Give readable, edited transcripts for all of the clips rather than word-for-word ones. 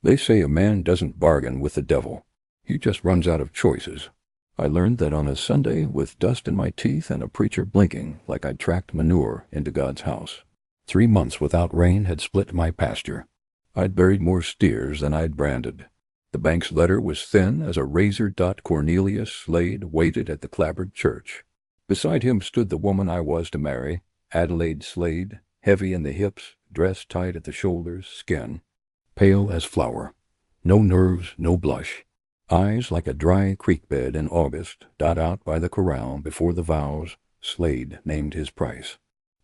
They say a man doesn't bargain with the devil. He just runs out of choices. I learned that on a Sunday with dust in my teeth and a preacher blinking like I'd tracked manure into God's house. 3 months without rain had split my pasture. I'd buried more steers than I'd branded. The bank's letter was thin as a razor. Cornelius Slade waited at the clapboard church. Beside him stood the woman I was to marry, Adelaide Slade, heavy in the hips, dress tight at the shoulders, skin pale as flour. No nerves, no blush. Eyes like a dry creek bed in August, out by the corral before the vows. Slade named his price.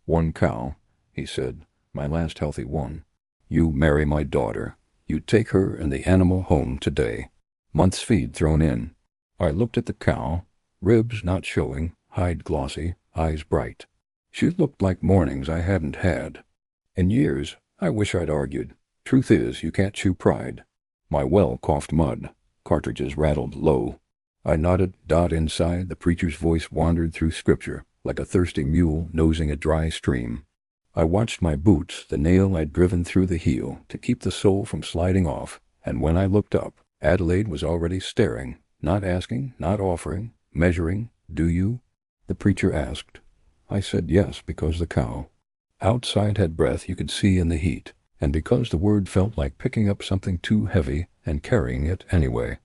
1 cow, he said, my last healthy one. You marry my daughter. You take her and the animal home today. Month's feed thrown in. I looked at the cow, ribs not showing, hide glossy, eyes bright. She looked like mornings I hadn't had. In years, I wish I'd argued. Truth is, you can't chew pride. My well coughed mud. Cartridges rattled low. I nodded. Inside, the preacher's voice wandered through scripture, like a thirsty mule nosing a dry stream. I watched my boots, the nail I'd driven through the heel, to keep the sole from sliding off, and when I looked up, Adelaide was already staring, not asking, not offering, measuring. Do you? The preacher asked. I said yes, because the cow outside had breath you could see in the heat, and because the word felt like picking up something too heavy and carrying it anyway.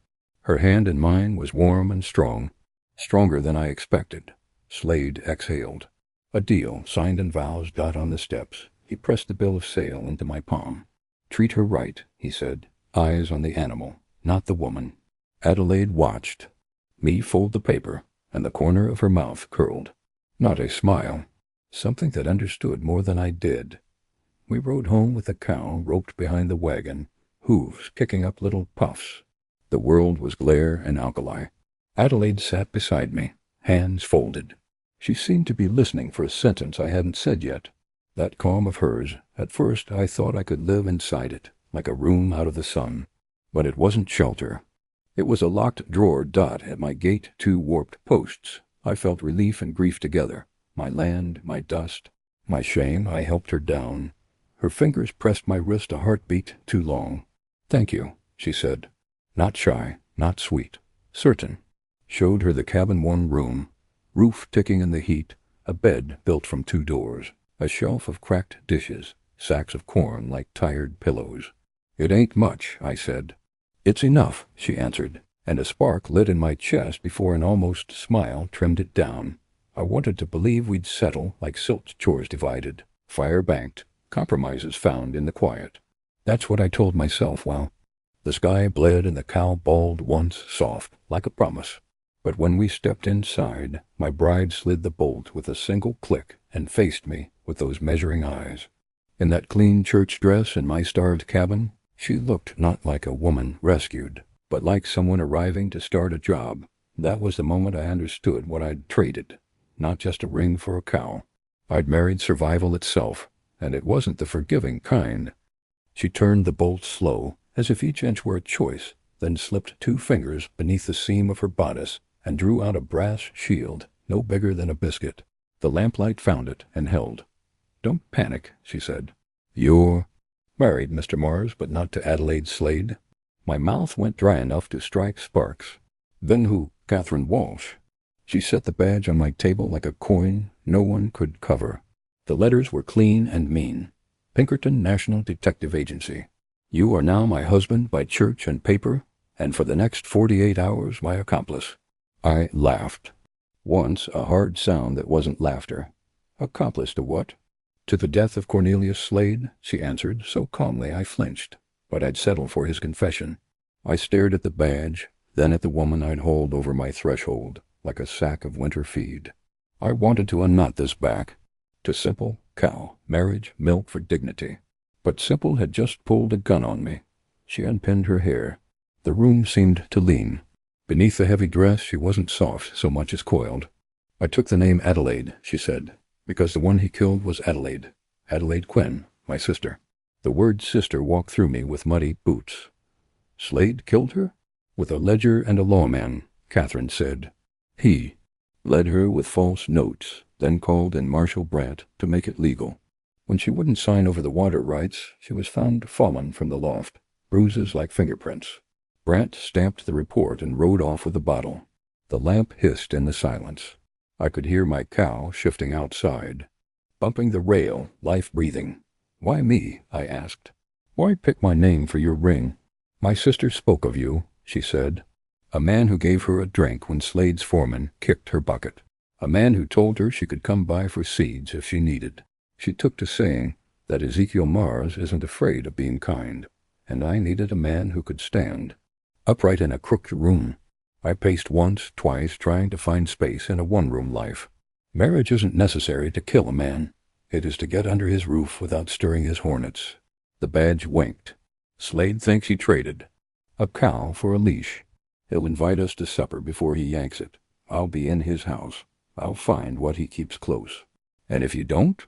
Her hand in mine was warm and strong, stronger than I expected. Slade exhaled. A deal, signed and vows. On the steps, he pressed the bill of sale into my palm. Treat her right, he said, eyes on the animal, not the woman. Adelaide watched me fold the paper, and the corner of her mouth curled. Not a smile, something that understood more than I did. We rode home with the cow roped behind the wagon, hooves kicking up little puffs. The world was glare and alkali. Adelaide sat beside me, hands folded. She seemed to be listening for a sentence I hadn't said yet. That calm of hers, at first I thought I could live inside it, like a room out of the sun. But it wasn't shelter. It was a locked drawer. At my gate, 2 warped posts. I felt relief and grief together. My land, my dust, my shame. I helped her down. Her fingers pressed my wrist a heartbeat too long. Thank you, she said. Not shy, not sweet. Certain. Showed her the cabin 1 room. Roof ticking in the heat. A bed built from 2 doors. A shelf of cracked dishes. Sacks of corn like tired pillows. It ain't much, I said. It's enough, she answered, and a spark lit in my chest before an almost smile trimmed it down. I wanted to believe we'd settle like silt chores divided, fire banked, compromises found in the quiet. That's what I told myself while the sky bled and the cow bawled once soft, like a promise. But when we stepped inside, my bride slid the bolt with a single click and faced me with those measuring eyes. In that clean church dress in my starved cabin, she looked not like a woman rescued, but like someone arriving to start a job. That was the moment I understood what I'd traded. Not just a ring for a cow. I'd married survival itself, and it wasn't the forgiving kind. She turned the bolt slow, as if each inch were a choice, then slipped 2 fingers beneath the seam of her bodice and drew out a brass shield, no bigger than a biscuit. The lamplight found it and held. Don't panic, she said. You're married, Mr. Mars, but not to Adelaide Slade. My mouth went dry enough to strike sparks. Then who? Catherine Walsh. She set the badge on my table like a coin no one could cover. The letters were clean and mean. Pinkerton National Detective Agency. You are now my husband by church and paper, and for the next 48 hours my accomplice. I laughed. Once a hard sound that wasn't laughter. Accomplice to what? To the death of Cornelius Slade, she answered so calmly I flinched, but I'd settle for his confession. I stared at the badge, then at the woman I'd hauled over my threshold, like a sack of winter feed. I wanted to unknot this back. To Simple, cow, marriage, milk for dignity. But Simple had just pulled a gun on me. She unpinned her hair. The room seemed to lean. Beneath the heavy dress she wasn't soft so much as coiled. I took the name Adelaide, she said, because the one he killed was Adelaide. Adelaide Quinn, my sister. The word sister walked through me with muddy boots. Slade killed her? With a ledger and a lawman, Catherine said. He led her with false notes, then called in Marshal Brandt to make it legal. When she wouldn't sign over the water rights, she was found fallen from the loft. bruises like fingerprints. Brant stamped the report and rode off with the bottle. The lamp hissed in the silence. I could hear my cow shifting outside, bumping the rail, life-breathing. "Why me?" I asked. "Why pick my name for your ring?" "My sister spoke of you," she said. "A man who gave her a drink when Slade's foreman kicked her bucket. A man who told her she could come by for seeds if she needed. She took to saying that Ezekiel Mars isn't afraid of being kind, and I needed a man who could stand upright in a crooked room. I paced once, twice, trying to find space in a one-room life. Marriage isn't necessary to kill a man. It is to get under his roof without stirring his hornets." The badge winked. "Slade thinks he traded a cow for a leash. He'll invite us to supper before he yanks it. I'll be in his house. I'll find what he keeps close." "And if you don't?"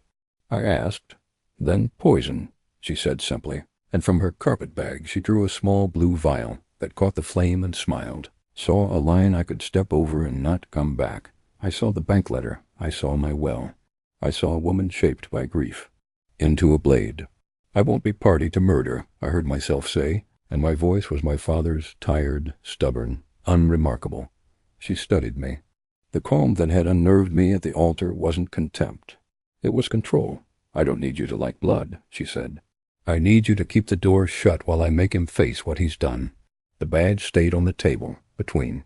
I asked. "Then poison," she said simply, and from her carpet bag she drew a small blue vial that caught the flame and smiled. Saw a line I could step over and not come back. I saw the bank letter. I saw my well. I saw a woman shaped by grief into a blade. "I won't be party to murder," I heard myself say, and my voice was my father's, tired, stubborn, unremarkable. She studied me. The calm that had unnerved me at the altar wasn't contempt. It was control. "I don't need you to like blood," she said. "I need you to keep the door shut while I make him face what he's done." The badge stayed on the table, between.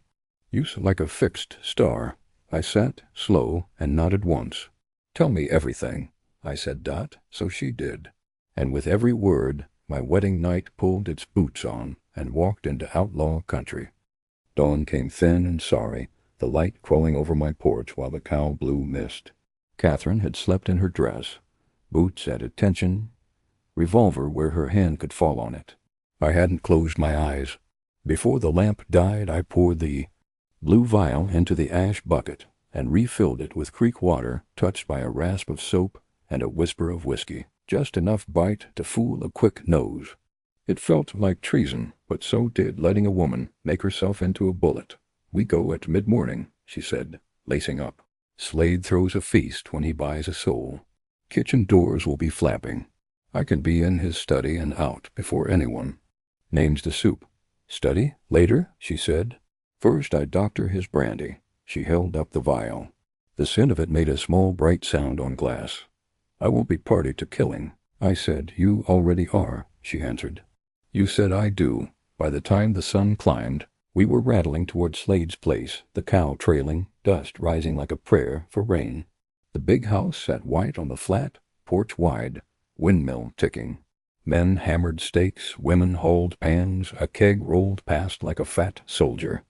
"You like a fixed star." I sat, slow, and nodded once. "Tell me everything," I said. So she did. And with every word, my wedding night pulled its boots on and walked into outlaw country. Dawn came thin and sorry, the light crawling over my porch while the cow blew mist. Catherine had slept in her dress, boots at attention, revolver where her hand could fall on it. I hadn't closed my eyes. Before the lamp died, I poured the blue vial into the ash bucket and refilled it with creek water touched by a rasp of soap and a whisper of whiskey, just enough bite to fool a quick nose. It felt like treason, but so did letting a woman make herself into a bullet. "We go at mid-morning," she said, lacing up. "Slade throws a feast when he buys a soul. Kitchen doors will be flapping. I can be in his study and out before anyone. Name's the soup." "Study? Later?" she said. "First I doctor his brandy." She held up the vial. The scent of it made a small bright sound on glass. "I won't be party to killing." I said. "You already are," she answered. "You said I do." By the time the sun climbed, we were rattling toward Slade's place, the cow trailing, dust rising like a prayer for rain. The big house sat white on the flat, porch wide, windmill ticking. Men hammered stakes, women hauled pans, a keg rolled past like a fat soldier.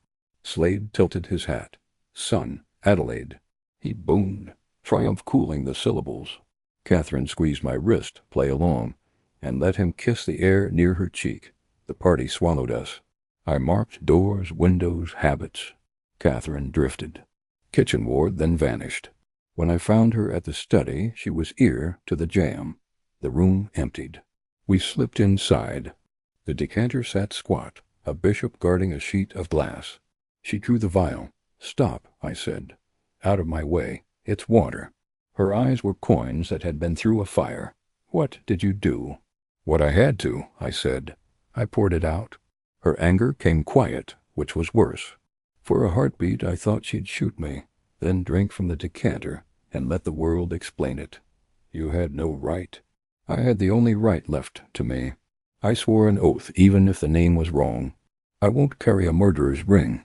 Slade tilted his hat. "Son, Adelaide," he boomed, triumph cooling the syllables. Catherine squeezed my wrist, "Play along," and let him kiss the air near her cheek. The party swallowed us. I marked doors, windows, habits. Catherine drifted. Kitchen ward, then vanished. When I found her at the study, she was ear to the jam. The room emptied. We slipped inside. The decanter sat squat, a bishop guarding a sheet of glass. She drew the vial. "Stop," I said. "Out of my way. It's water." Her eyes were coins that had been through a fire. "What did you do?" "What I had to," I said. I poured it out. Her anger came quiet, which was worse. For a heartbeat I thought she'd shoot me, then drink from the decanter and let the world explain it. "You had no right." I had the only right left to me. I swore an oath even if the name was wrong. "I won't carry a murderer's ring."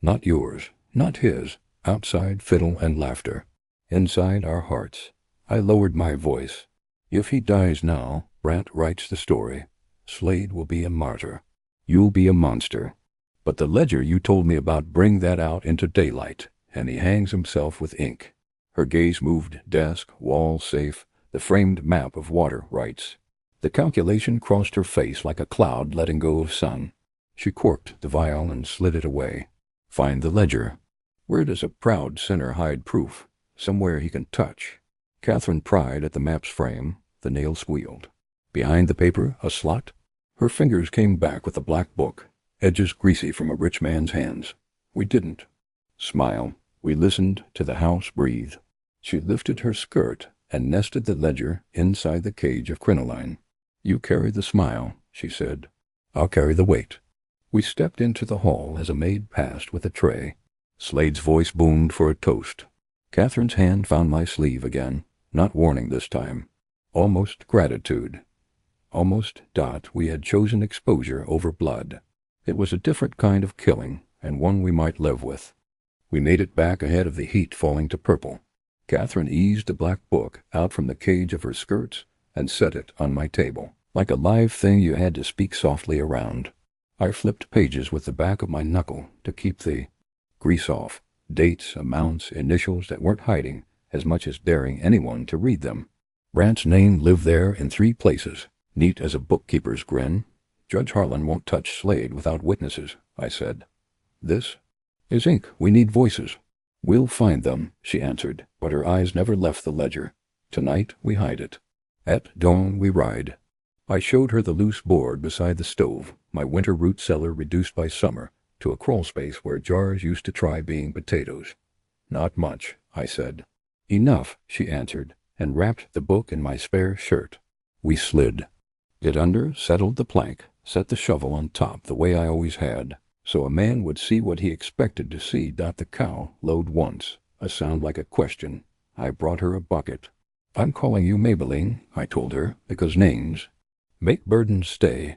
"Not yours, not his." Outside, fiddle and laughter. Inside, our hearts. I lowered my voice. "If he dies now," Brant writes the story, "Slade will be a martyr. You'll be a monster. But the ledger you told me about, bring that out into daylight," and he hangs himself with ink. Her gaze moved desk, wall, safe, the framed map of water rights. The calculation crossed her face like a cloud letting go of sun. She corked the vial and slid it away. "Find the ledger." Where does a proud sinner hide proof? Somewhere he can touch. Catherine pried at the map's frame. The nail squealed. Behind the paper, a slot. Her fingers came back with the black book, edges greasy from a rich man's hands. We didn't. Smile. We listened to the house breathe. She lifted her skirt and nested the ledger inside the cage of crinoline. "You carry the smile," she said. I'll carry the weight." We stepped into the hall as a maid passed with a tray. Slade's voice boomed for a toast. Catherine's hand found my sleeve again, not warning this time. Almost gratitude. Almost. We had chosen exposure over blood. It was a different kind of killing, and one we might live with. We made it back ahead of the heat falling to purple. Catherine eased the black book out from the cage of her skirts and set it on my table, like a live thing you had to speak softly around. I flipped pages with the back of my knuckle to keep the grease off. Dates, amounts, initials that weren't hiding as much as daring anyone to read them. Brant's name lived there in 3 places, neat as a bookkeeper's grin. "Judge Harlan won't touch Slade without witnesses," I said. "This is ink. We need voices." "We'll find them," she answered, but her eyes never left the ledger. "Tonight we hide it. At dawn we ride." I showed her the loose board beside the stove, my winter root cellar reduced by summer to a crawl space where jars used to try being potatoes. "Not much," I said. "Enough," she answered, and wrapped the book in my spare shirt. We slid it under, settled the plank, set the shovel on top the way I always had, so a man would see what he expected to see. The cow lowed once, a sound like a question. I brought her a bucket. "I'm calling you Maybelline," I told her, "because names make burdens stay."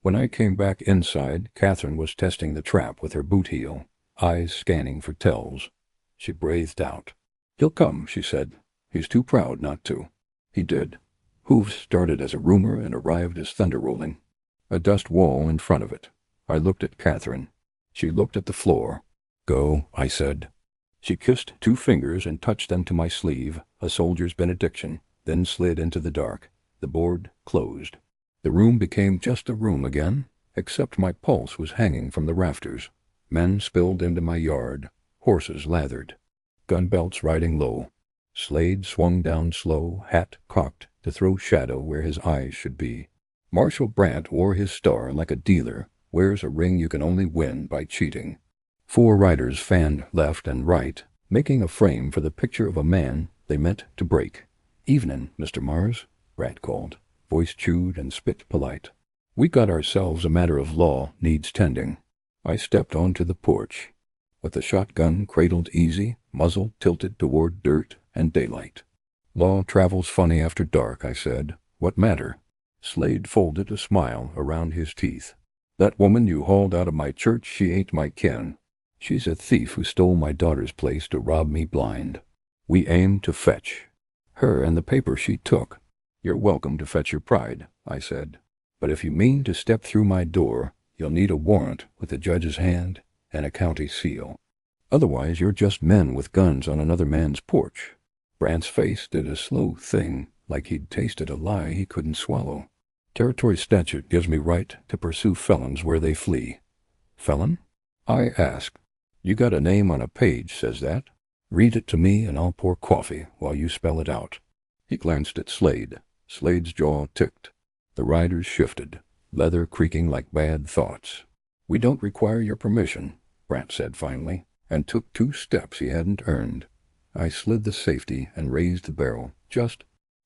When I came back inside, Catherine was testing the trap with her boot heel, eyes scanning for tells. She breathed out. "He'll come," she said. "He's too proud not to." He did. Hooves started as a rumor and arrived as thunder rolling. A dust wall in front of it. I looked at Catherine. She looked at the floor. "Go," I said. She kissed 2 fingers and touched them to my sleeve, a soldier's benediction, then slid into the dark. The board closed. The room became just a room again, except my pulse was hanging from the rafters. Men spilled into my yard. Horses lathered. Gun belts riding low. Slade swung down slow, hat cocked to throw shadow where his eyes should be. Marshal Brant wore his star like a dealer wears a ring you can only win by cheating. 4 riders fanned left and right, making a frame for the picture of a man they meant to break. "Evenin', Mr. Mars," Brant called, voice chewed and spit polite. "We got ourselves a matter of law needs tending." I stepped onto the porch, with the shotgun cradled easy, muzzle tilted toward dirt and daylight. "Law travels funny after dark," I said. "What matter?" Slade folded a smile around his teeth. "That woman you hauled out of my church, she ain't my kin. She's a thief who stole my daughter's place to rob me blind. We aim to fetch her and the paper she took." "You're welcome to fetch your pride," I said. "But if you mean to step through my door, you'll need a warrant with the judge's hand and a county seal. Otherwise, you're just men with guns on another man's porch." Brant's face did a slow thing, like he'd tasted a lie he couldn't swallow. "Territory statute gives me right to pursue felons where they flee." "Felon?" I asked. "You got a name on a page says that. Read it to me and I'll pour coffee while you spell it out." He glanced at Slade. Slade's jaw ticked. The riders shifted, leather creaking like bad thoughts. "We don't require your permission," Brant said finally, and took 2 steps he hadn't earned. I slid the safety and raised the barrel, just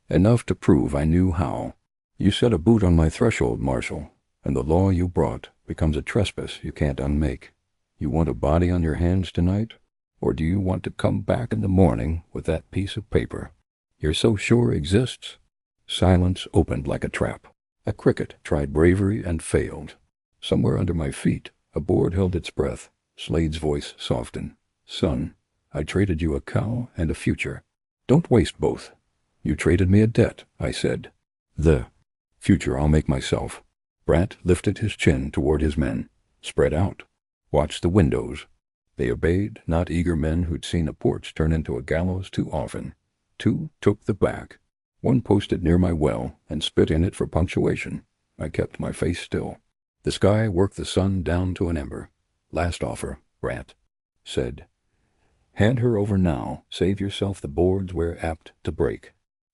enough to prove I knew how. "You set a boot on my threshold, Marshal, and the law you brought becomes a trespass you can't unmake. You want a body on your hands tonight, or do you want to come back in the morning with that piece of paper you're so sure exists?" Silence opened like a trap. A cricket tried bravery and failed. Somewhere under my feet, a board held its breath. Slade's voice softened. "Son, I traded you a cow and a future. Don't waste both." "You traded me a debt," I said. "The future I'll make myself." Brant lifted his chin toward his men. "Spread out. Watch the windows." They obeyed, not eager men who'd seen a porch turn into a gallows too often. 2 took the back. 1 posted near my well and spit in it for punctuation. I kept my face still. The sky worked the sun down to an ember. "Last offer," Brant said. "Hand her over now. Save yourself the boards we're apt to break."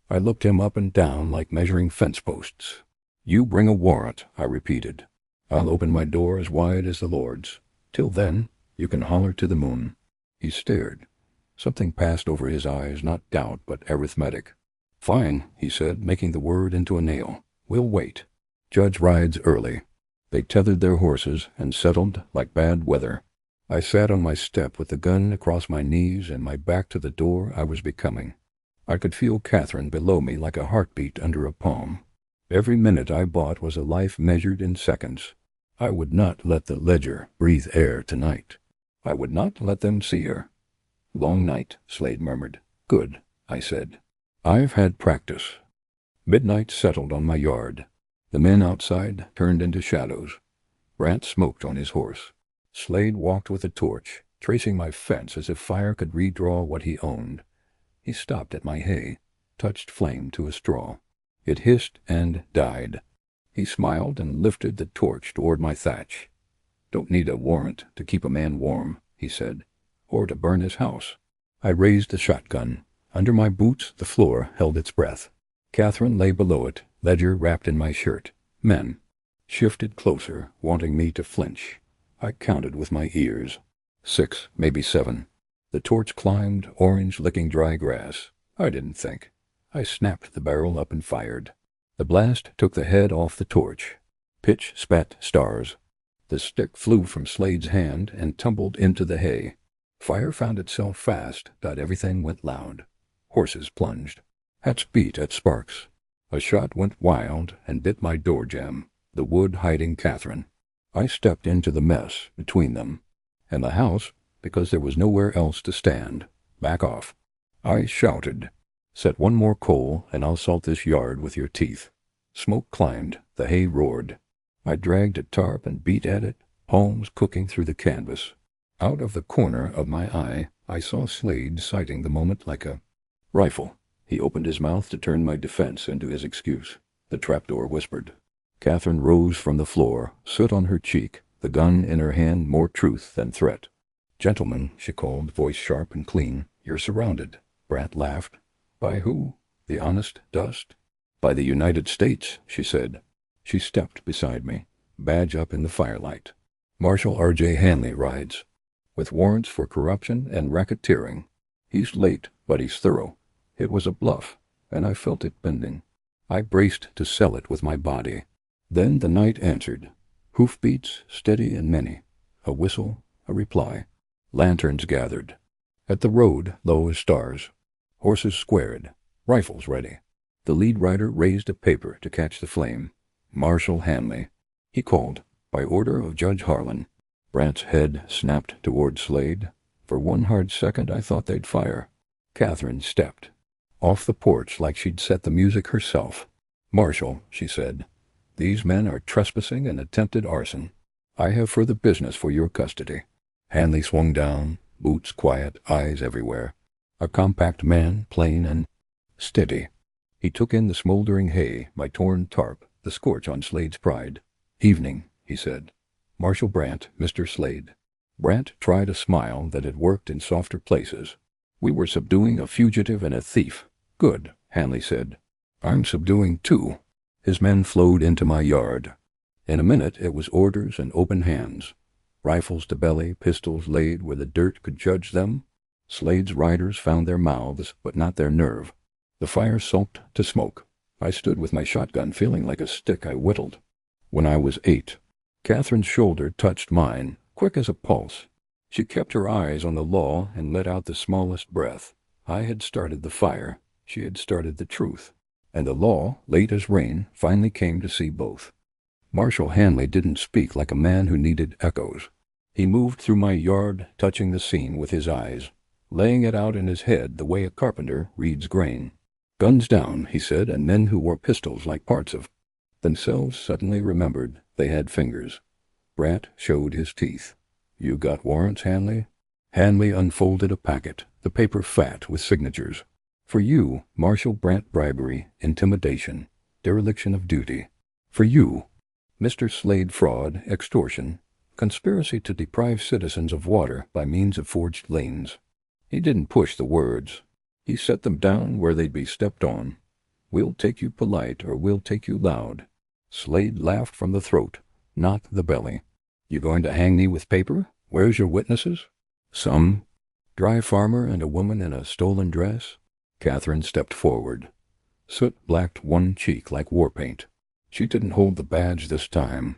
I looked him up and down like measuring fence posts. "You bring a warrant," I repeated. "I'll open my door as wide as the Lord's. Till then, you can holler to the moon." He stared. Something passed over his eyes, not doubt, but arithmetic. "Fine," he said, making the word into a nail. "We'll wait. Judge rides early." They tethered their horses and settled like bad weather. I sat on my step with the gun across my knees and my back to the door I was becoming. I could feel Catherine below me like a heartbeat under a palm. Every minute I bought was a life measured in seconds. I would not let the ledger breathe air tonight. I would not let them see her. "Long night," Slade murmured. "Good," I said. "I've had practice." Midnight settled on my yard. The men outside turned into shadows. Brant smoked on his horse. Slade walked with a torch, tracing my fence as if fire could redraw what he owned. He stopped at my hay, touched flame to a straw. It hissed and died. He smiled and lifted the torch toward my thatch. "Don't need a warrant to keep a man warm," he said, "or to burn his house." I raised the shotgun. Under my boots, the floor held its breath. Catherine lay below it, ledger wrapped in my shirt. Men shifted closer, wanting me to flinch. I counted with my ears. 6, maybe 7. The torch climbed, orange-licking dry grass. I didn't think. I snapped the barrel up and fired. The blast took the head off the torch. Pitch spat stars. The stick flew from Slade's hand and tumbled into the hay. Fire found itself fast. Everything went loud. Horses plunged. Hats beat at sparks. A shot went wild and bit my door jamb, the wood hiding Catherine. I stepped into the mess between them and the house because there was nowhere else to stand. "Back off." I shouted. "Set one more coal and I'll salt this yard with your teeth." Smoke climbed. The hay roared. I dragged a tarp and beat at it, palms cooking through the canvas. Out of the corner of my eye, I saw Slade sighting the moment like a rifle. He opened his mouth to turn my defense into his excuse. The trapdoor whispered. Catherine rose from the floor, soot on her cheek, the gun in her hand more truth than threat. "Gentlemen," she called, voice sharp and clean, "you're surrounded." Brant laughed. "By who? The honest dust?" "By the United States," she said. She stepped beside me, badge up in the firelight. "Marshal R.J. Hanley rides, with warrants for corruption and racketeering. He's late, but he's thorough. It was a bluff, and I felt it bending. I braced to sell it with my body. Then the night answered. Hoofbeats, steady and many. A whistle, a reply. Lanterns gathered. At the road, low as stars. Horses squared. Rifles ready. The lead rider raised a paper to catch the flame. Marshal Hanley. He called, by order of Judge Harlan. Brant's head snapped toward Slade. For one hard second I thought they'd fire. Catherine stepped. Off the porch like she'd set the music herself. "Marshal," she said, "these men are trespassing and attempted arson. I have further business for your custody." Hanley swung down, boots quiet, eyes everywhere. A compact man, plain and steady. He took in the smoldering hay, my torn tarp, the scorch on Slade's pride. "Evening," he said. "Marshal Brant, Mr. Slade." Brant tried a smile that had worked in softer places. "We were subduing a fugitive and a thief." "Good," Hanley said. "I'm subduing two." His men flowed into my yard. In a minute it was orders and open hands. Rifles to belly, pistols laid where the dirt could judge them. Slade's riders found their mouths, but not their nerve. The fire sulked to smoke. I stood with my shotgun feeling like a stick I whittled. When I was 8, Catherine's shoulder touched mine, quick as a pulse. She kept her eyes on the law and let out the smallest breath. I had started the fire. She had started the truth. And the law, late as rain, finally came to see both. Marshal Hanley didn't speak like a man who needed echoes. He moved through my yard, touching the scene with his eyes, laying it out in his head the way a carpenter reads grain. "Guns down," he said, and men who wore pistols like parts of themselves suddenly remembered they had fingers. Brant showed his teeth. "You got warrants, Hanley?" Hanley unfolded a packet, the paper fat with signatures. "For you, Marshal Brant, bribery, intimidation, dereliction of duty. For you, Mr. Slade, fraud, extortion, conspiracy to deprive citizens of water by means of forged liens." He didn't push the words. He set them down where they'd be stepped on. "We'll take you polite or we'll take you loud." Slade laughed from the throat, not the belly. "You going to hang me with paper? Where's your witnesses?" "Some dry farmer and a woman in a stolen dress." Catherine stepped forward. Soot blacked one cheek like war paint. She didn't hold the badge this time.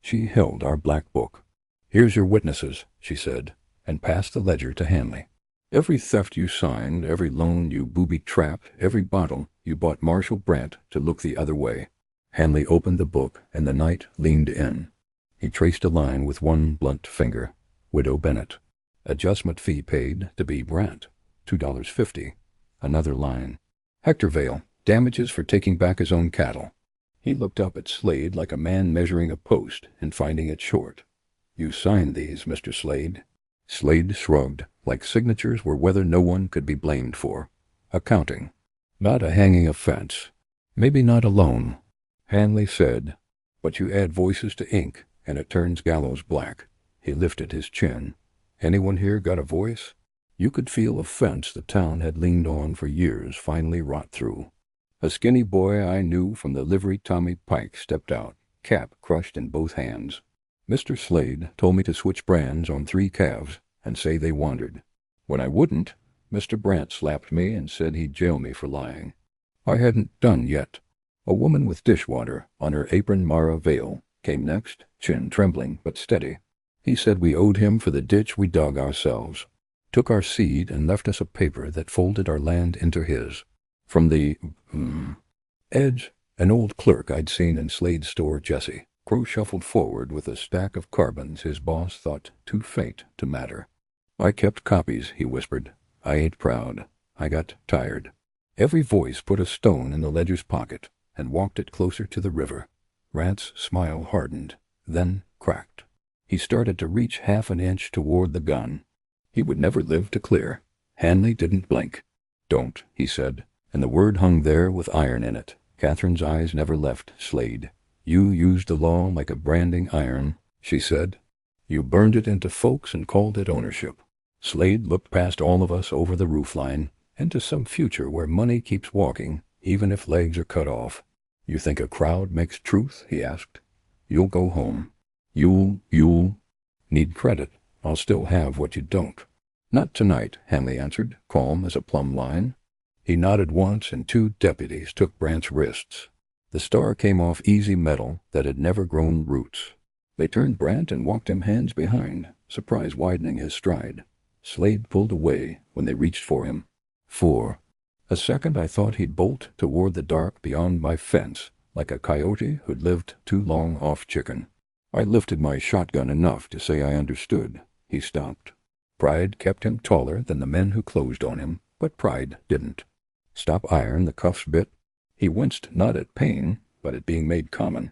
She held our black book. "Here's your witnesses," she said, and passed the ledger to Hanley. "Every theft you signed, every loan you booby-trapped, every bottle you bought Marshal Brant to look the other way." Hanley opened the book, and the knight leaned in. He traced a line with one blunt finger. "Widow Bennett. Adjustment fee paid to B. Brant, $2.50. Another line. "Hector Vale. Damages for taking back his own cattle." He looked up at Slade like a man measuring a post and finding it short. "You signed these, Mr. Slade." Slade shrugged, like signatures were weather no one could be blamed for. "Accounting. Not a hanging offense. Maybe not a loan." Hanley said, "But you add voices to ink, and it turns gallows black." He lifted his chin. "Anyone here got a voice?" You could feel a fence the town had leaned on for years finally rot through. A skinny boy I knew from the livery Tommy Pike stepped out, cap crushed in both hands. "Mr. Slade told me to switch brands on 3 calves and say they wandered. When I wouldn't, Mr. Brant slapped me and said he'd jail me for lying. I hadn't done yet." A woman with dishwater on her apron, Mara Vale, came next, chin trembling but steady. "He said we owed him for the ditch we dug ourselves. Took our seed and left us a paper that folded our land into his. From the edge, an old clerk I'd seen in Slade's store, Jesse." Crow shuffled forward with a stack of carbons his boss thought too faint to matter. "I kept copies," he whispered. "I ain't proud. I got tired." Every voice put a stone in the ledger's pocket and walked it closer to the river. Rant's smile hardened, then cracked. He started to reach half an inch toward the gun. He would never live to clear. Hanley didn't blink. "Don't," he said, and the word hung there with iron in it. Catherine's eyes never left Slade. "You used the law like a branding iron," she said. "You burned it into folks and called it ownership." Slade looked past all of us over the roofline, into some future where money keeps walking, even if legs are cut off. "You think a crowd makes truth?" he asked. "You'll go home. You'll need credit. I'll still have what you don't." "Not tonight," Hanley answered, calm as a plumb line. He nodded once, and 2 deputies took Brant's wrists. The star came off easy metal that had never grown roots. They turned Brant and walked him hands behind, surprise widening his stride. Slade pulled away when they reached for him. For a second I thought he'd bolt toward the dark beyond my fence, like a coyote who'd lived too long off chicken. I lifted my shotgun enough to say I understood. He stopped. Pride kept him taller than the men who closed on him, but pride didn't. "Stop iron," the cuffs bit. He winced not at pain, but at being made common.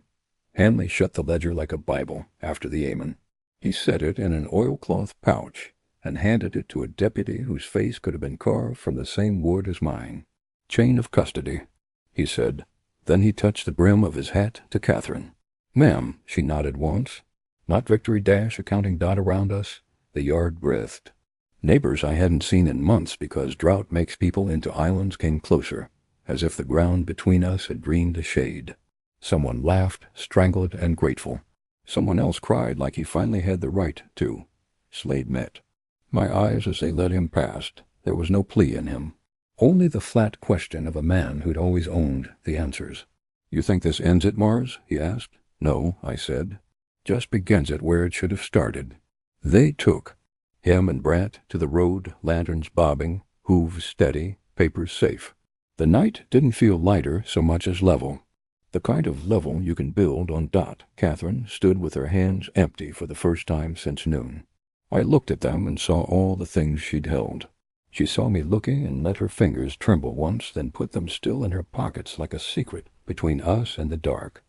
Hanley shut the ledger like a Bible after the amen. He set it in an oilcloth pouch and handed it to a deputy whose face could have been carved from the same wood as mine. "Chain of custody," he said. Then he touched the brim of his hat to Catherine. "Ma'am," she nodded once. "Not Victory Dash accounting dot around us?" The yard breathed. Neighbors I hadn't seen in months because drought makes people into islands came closer, as if the ground between us had dreamed a shade. Someone laughed, strangled and grateful. Someone else cried like he finally had the right to. Slade met my eyes as they led him past. There was no plea in him. Only the flat question of a man who'd always owned the answers. "You think this ends it, Mars?" he asked. "No," I said. "Just begins it where it should have started." They took him and Brant to the road, lanterns bobbing, hooves steady, papers safe. The night didn't feel lighter so much as level. The kind of level you can build on dot. Catherine stood with her hands empty for the first time since noon. I looked at them and saw all the things she'd held. She saw me looking and let her fingers tremble once, then put them still in her pockets like a secret between us and the dark.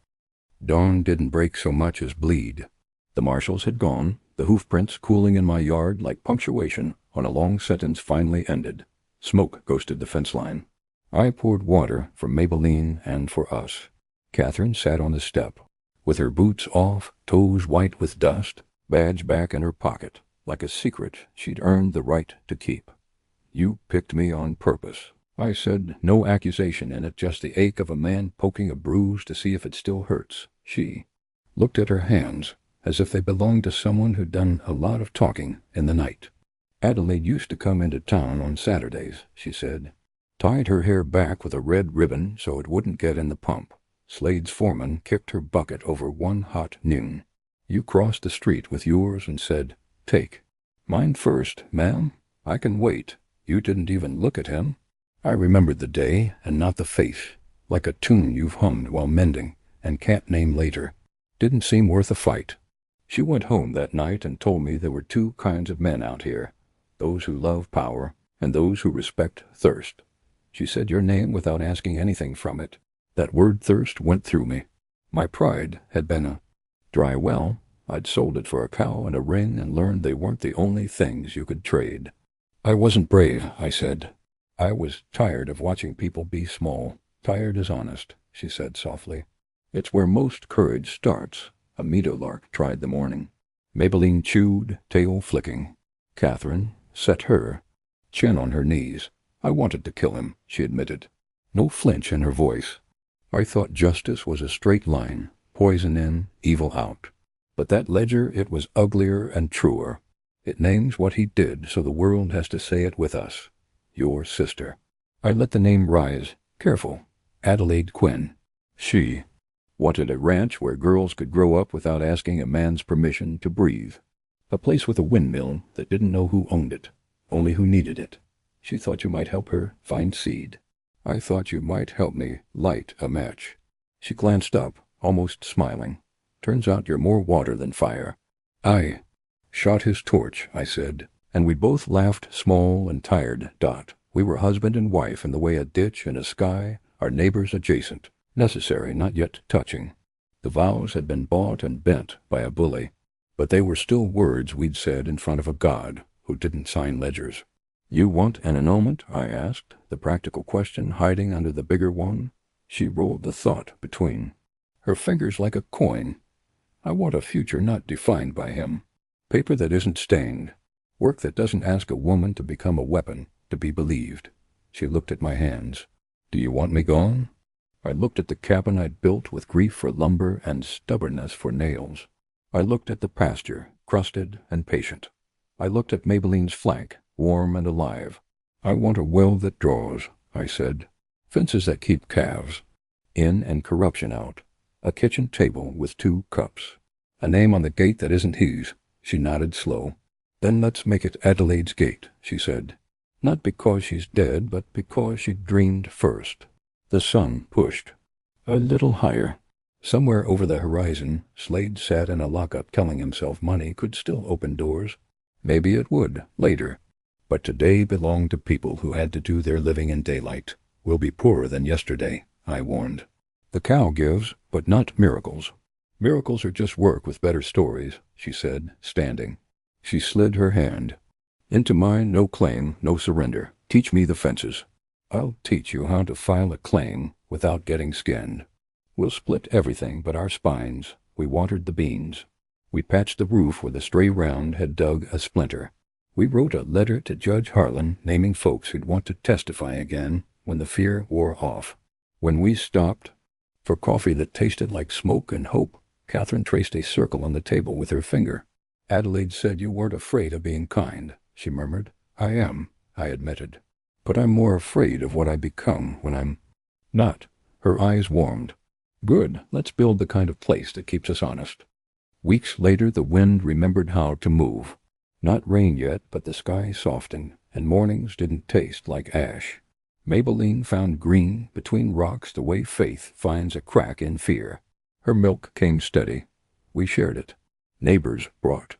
Dawn didn't break so much as bleed. The marshals had gone, the hoofprints cooling in my yard like punctuation on a long sentence finally ended. Smoke ghosted the fence line. I poured water for Maybelline and for us. Catherine sat on the step, with her boots off, toes white with dust, badge back in her pocket, like a secret she'd earned the right to keep. "You picked me on purpose," I said, no accusation in it, just the ache of a man poking a bruise to see if it still hurts. She looked at her hands, as if they belonged to someone who'd done a lot of talking in the night. "Adelaide used to come into town on Saturdays," she said. "Tied her hair back with a red ribbon so it wouldn't get in the pump. Slade's foreman kicked her bucket over one hot noon. You crossed the street with yours and said, "Take." "Mine first, ma'am. I can wait." You didn't even look at him. I remembered the day and not the face, like a tune you've hummed while mending and can't name later. Didn't seem worth a fight. She went home that night and told me there were two kinds of men out here, those who love power and those who respect thirst. She said your name without asking anything from it. That word thirst went through me. My pride had been a dry well. I'd sold it for a cow and a ring and learned they weren't the only things you could trade. I wasn't brave, I said. I was tired of watching people be small. Tired is honest, she said softly. It's where most courage starts. A meadowlark tried the morning. Maybelline chewed, tail flicking. Catherine set her chin on her knees. I wanted to kill him, she admitted. No flinch in her voice. I thought justice was a straight line, poison in, evil out. But that ledger, it was uglier and truer. It names what he did, so the world has to say it with us. Your sister. I let the name rise. Careful. Adelaide Quinn. She wanted a ranch where girls could grow up without asking a man's permission to breathe. A place with a windmill that didn't know who owned it, only who needed it. She thought you might help her find seed. I thought you might help me light a match. She glanced up, almost smiling. Turns out you're more water than fire. I shot his torch, I said, and we both laughed, small and tired. We were husband and wife in the way a ditch and a sky, our neighbors adjacent, necessary, not yet touching. The vows had been bought and bent by a bully, but they were still words we'd said in front of a God who didn't sign ledgers. You want an annulment? I asked, the practical question hiding under the bigger one. She rolled the thought between her fingers like a coin. I want a future not defined by him. Paper that isn't stained. Work that doesn't ask a woman to become a weapon, to be believed. She looked at my hands. Do you want me gone? I looked at the cabin I'd built with grief for lumber and stubbornness for nails. I looked at the pasture, crusted and patient. I looked at Maybelline's flank, warm and alive. I want a well that draws, I said. Fences that keep calves in and corruption out. A kitchen table with 2 cups. A name on the gate that isn't his. She nodded slow. Then let's make it Adelaide's gate, she said. Not because she's dead, but because she dreamed first. The sun pushed a little higher. Somewhere over the horizon, Slade sat in a lockup telling himself money could still open doors. Maybe it would, later. But today belonged to people who had to do their living in daylight. We'll be poorer than yesterday, I warned. The cow gives, but not miracles. Miracles are just work with better stories, she said, standing. She slid her hand into mine. No claim, no surrender. Teach me the fences. I'll teach you how to file a claim without getting skinned. We'll split everything but our spines. We watered the beans. We patched the roof where the stray round had dug a splinter. We wrote a letter to Judge Harlan naming folks who'd want to testify again when the fear wore off. When we stopped for coffee that tasted like smoke and hope, Catherine traced a circle on the table with her finger. Adelaide said you weren't afraid of being kind, she murmured. I am, I admitted. But I'm more afraid of what I become when I'm not. Her eyes warmed. Good, let's build the kind of place that keeps us honest. Weeks later, the wind remembered how to move. Not rain yet, but the sky softened, and mornings didn't taste like ash. Maybelline found green between rocks the way faith finds a crack in fear. Her milk came steady. We shared it. Neighbors brought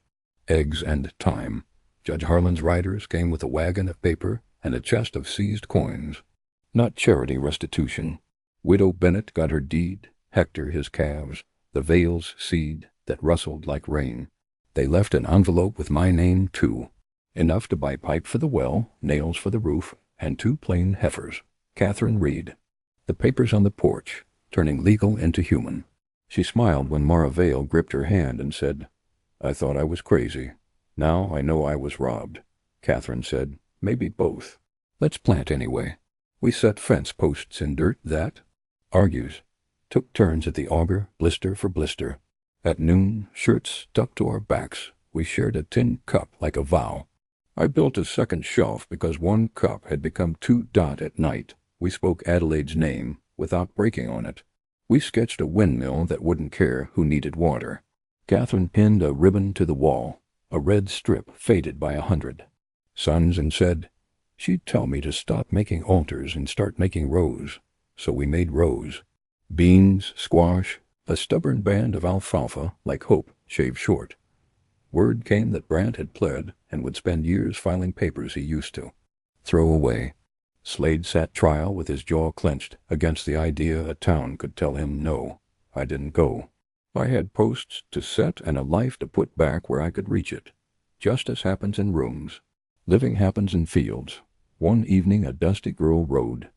eggs and thyme. Judge Harlan's riders came with a wagon of paper and a chest of seized coins. Not charity restitution. Widow Bennett got her deed, Hector his calves, the Vale's seed that rustled like rain. They left an envelope with my name, too. Enough to buy pipe for the well, nails for the roof, and 2 plain heifers. Catherine Reed. The papers on the porch, turning legal into human. She smiled when Mara Vale gripped her hand and said, I thought I was crazy. Now I know I was robbed. Catherine said, maybe both. Let's plant anyway. We set fence posts in dirt that argues. Took turns at the auger, blister for blister. At noon, shirts stuck to our backs. We shared a tin cup like a vow. I built a second shelf because 1 cup had become 2. At night. We spoke Adelaide's name without breaking on it. We sketched a windmill that wouldn't care who needed water. Catherine pinned a ribbon to the wall, a red strip faded by 100 suns, and said she'd tell me to stop making altars and start making rows. So we made rows. Beans, squash, a stubborn band of alfalfa, like Hope, shaved short. Word came that Brant had pled and would spend years filing papers he used to throw away. Slade sat trial with his jaw clenched against the idea a town could tell him no. I didn't go. I had posts to set and a life to put back where I could reach it. Justice happens in rooms. Living happens in fields. One evening a dusty girl rode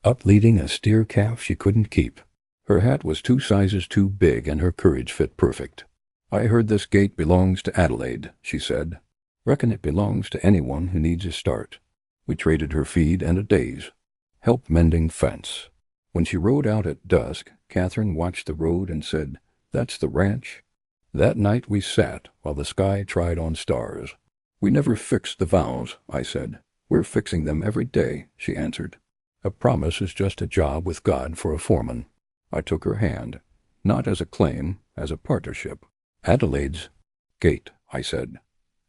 up leading a steer calf she couldn't keep. Her hat was 2 sizes too big and her courage fit perfect. I heard this gate belongs to Adelaide, she said. Reckon it belongs to anyone who needs a start. We traded her feed and a day's help mending fence. When she rode out at dusk, Catherine watched the road and said, "That's the ranch." That night we sat while the sky tried on stars. "We never fixed the vows," I said. "We're fixing them every day," she answered. "A promise is just a job with God for a foreman." I took her hand, not as a claim, as a partnership. "Adelaide's gate," I said.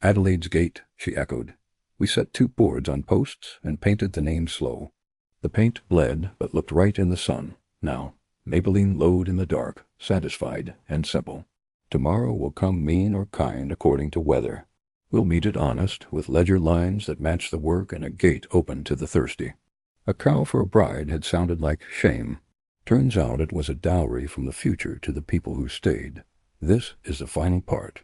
"Adelaide's gate," she echoed. We set 2 boards on posts and painted the name slow. The paint bled but looked right in the sun. Now, Maybelline lowed in the dark, satisfied and simple. Tomorrow will come mean or kind according to weather. We'll meet it honest, with ledger lines that match the work and a gate open to the thirsty. A cow for a bride had sounded like shame. Turns out it was a dowry from the future to the people who stayed. This is the final part.